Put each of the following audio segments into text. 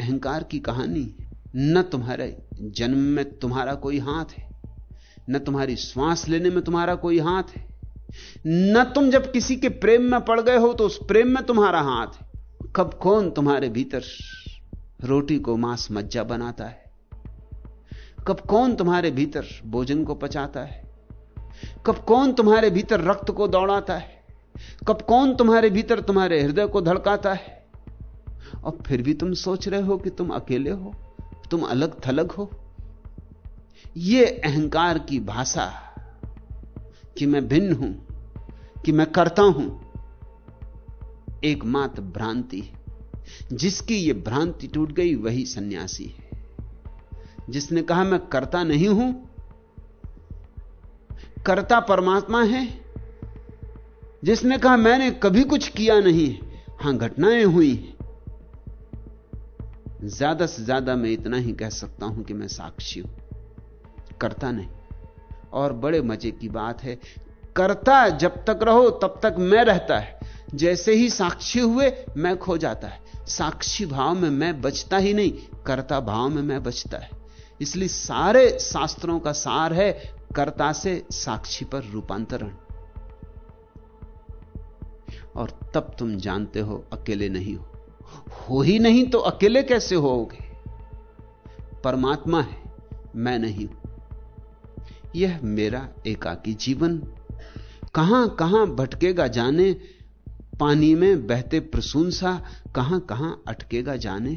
अहंकार की कहानी है। न तुम्हारे जन्म में तुम्हारा कोई हाथ है, न तुम्हारी श्वास लेने में तुम्हारा कोई हाथ है, न तुम जब किसी के प्रेम में पड़ गए हो तो उस प्रेम में तुम्हारा हाथ है। कब कौन तुम्हारे भीतर रोटी को मांस मज्जा बनाता है, कब कौन तुम्हारे भीतर भोजन को पचाता है, कब कौन तुम्हारे भीतर रक्त को दौड़ाता है, कब कौन तुम्हारे भीतर तुम्हारे हृदय को धड़काता है, और फिर भी तुम सोच रहे हो कि तुम अकेले हो, तुम अलग थलग हो। यह अहंकार की भाषा कि मैं भिन्न हूं, कि मैं करता हूं, एकमात्र भ्रांति है। जिसकी यह भ्रांति टूट गई वही सन्यासी है। जिसने कहा मैं करता नहीं हूं, करता परमात्मा है। जिसने कहा मैंने कभी कुछ किया नहीं, हां घटनाएं हुई, ज्यादा से ज्यादा मैं इतना ही कह सकता हूं कि मैं साक्षी हूं, करता नहीं। और बड़े मजे की बात है, करता जब तक रहो तब तक मैं रहता है, जैसे ही साक्षी हुए मैं खो जाता है। साक्षी भाव में मैं बचता ही नहीं, करता भाव में मैं बचता है। इसलिए सारे शास्त्रों का सार है कर्ता से साक्षी पर रूपांतरण। और तब तुम जानते हो अकेले नहीं हो ही नहीं तो अकेले कैसे होगे। परमात्मा है, मैं नहीं हूं। यह मेरा एकाकी जीवन कहां कहां भटकेगा जाने, पानी में बहते प्रसून सा कहां कहां अटकेगा जाने।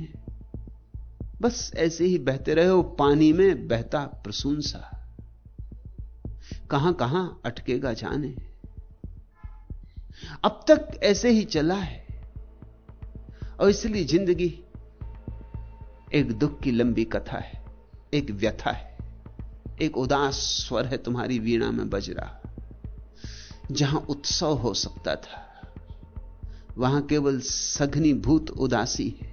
बस ऐसे ही बहते रहे हो, पानी में बहता प्रसून सा कहां कहां अटकेगा जाने। अब तक ऐसे ही चला है, और इसलिए जिंदगी एक दुख की लंबी कथा है, एक व्यथा है, एक उदास स्वर है तुम्हारी वीणा में बज रहा। जहां उत्सव हो सकता था वहां केवल सघनी भूत उदासी है।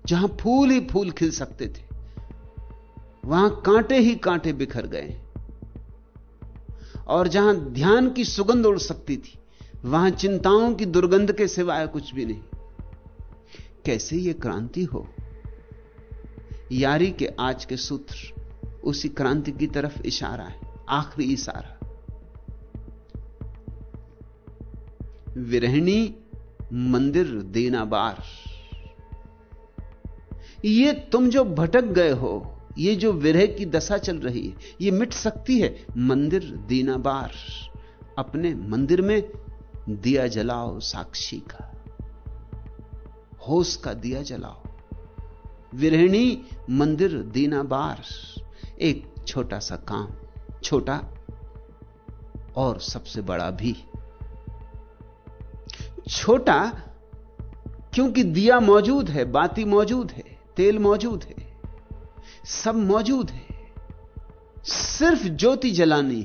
जहां फूल ही फूल खिल सकते थे वहां कांटे ही कांटे बिखर गए, और जहां ध्यान की सुगंध उड़ सकती थी वहां चिंताओं की दुर्गंध के सिवाय कुछ भी नहीं। कैसे यह क्रांति हो। यारी के आज के सूत्र उसी क्रांति की तरफ इशारा है, आखिरी इशारा। विरहिणी मंदिर देना बार। ये तुम जो भटक गए हो, ये जो विरह की दशा चल रही है, ये मिट सकती है। मंदिर दीना बार, अपने मंदिर में दिया जलाओ साक्षी का, होश का दिया जलाओ। विरहिणी मंदिर दीना बार, एक छोटा सा काम, छोटा और सबसे बड़ा भी। छोटा क्योंकि दिया मौजूद है, बाती मौजूद है, तेल मौजूद है, सब मौजूद है। सिर्फ ज्योति जलानी,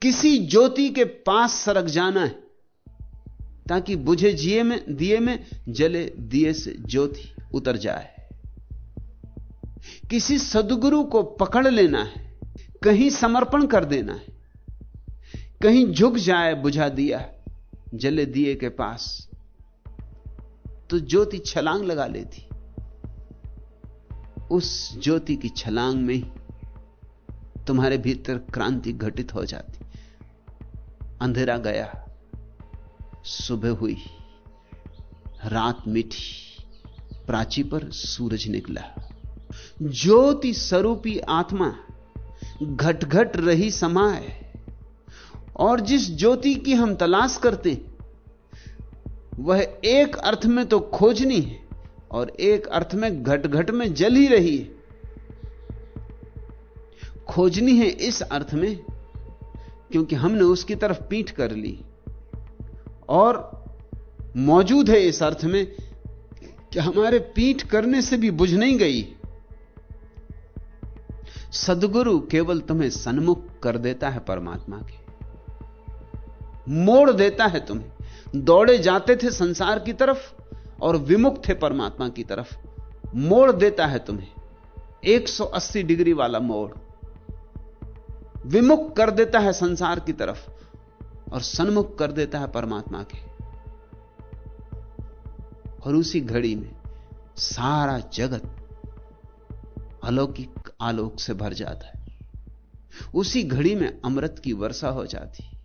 किसी ज्योति के पास सरक जाना है ताकि बुझे दिए में जले दिए से ज्योति उतर जाए। किसी सद्गुरु को पकड़ लेना है, कहीं समर्पण कर देना है, कहीं झुक जाए बुझा दिया जले दिए के पास, तो ज्योति छलांग लगा लेती। उस ज्योति की छलांग में ही तुम्हारे भीतर क्रांति घटित हो जाती। अंधेरा गया, सुबह हुई, रात मिटी, प्राची पर सूरज निकला। ज्योति स्वरूपी आत्मा घट घट रही समाए, और जिस ज्योति की हम तलाश करते वह एक अर्थ में तो खोजनी है और एक अर्थ में घट घट में जल ही रही है। खोजनी है इस अर्थ में क्योंकि हमने उसकी तरफ पीठ कर ली, और मौजूद है इस अर्थ में कि हमारे पीठ करने से भी बुझ नहीं गई। सद्गुरु केवल तुम्हें सन्मुख कर देता है परमात्मा के, मोड़ देता है तुम्हें। दौड़े जाते थे संसार की तरफ और विमुख थे परमात्मा की तरफ, मोड़ देता है तुम्हें 180 डिग्री वाला मोड़, विमुख कर देता है संसार की तरफ और सन्मुख कर देता है परमात्मा के। और उसी घड़ी में सारा जगत अलौकिक आलोक से भर जाता है। उसी घड़ी में अमृत की वर्षा हो जाती।